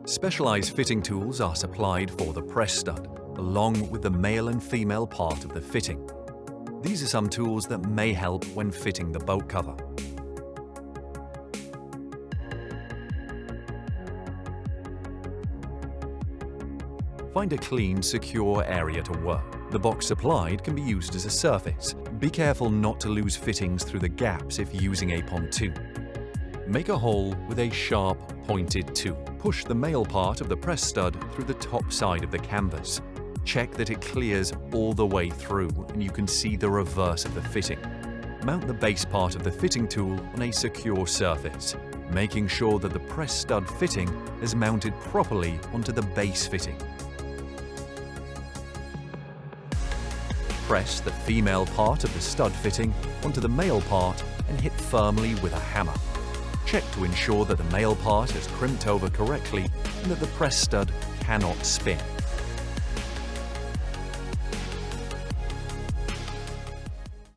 Specialized fitting tools are supplied for the press stud, along with the male and female part of the fitting. These are some tools that may help when fitting the boat cover. Find a clean, secure area to work. The box supplied can be used as a surface. Be careful not to lose fittings through the gaps if using a pontoon. Make a hole with a sharp, pointed tool. Push the male part of the press stud through the top side of the canvas. Check that it clears all the way through and you can see the reverse of the fitting. Mount the base part of the fitting tool on a secure surface, making sure that the press stud fitting is mounted properly onto the base fitting. Press the female part of the stud fitting onto the male part and hit firmly with a hammer. Check to ensure that the male part is crimped over correctly and that the press stud cannot spin.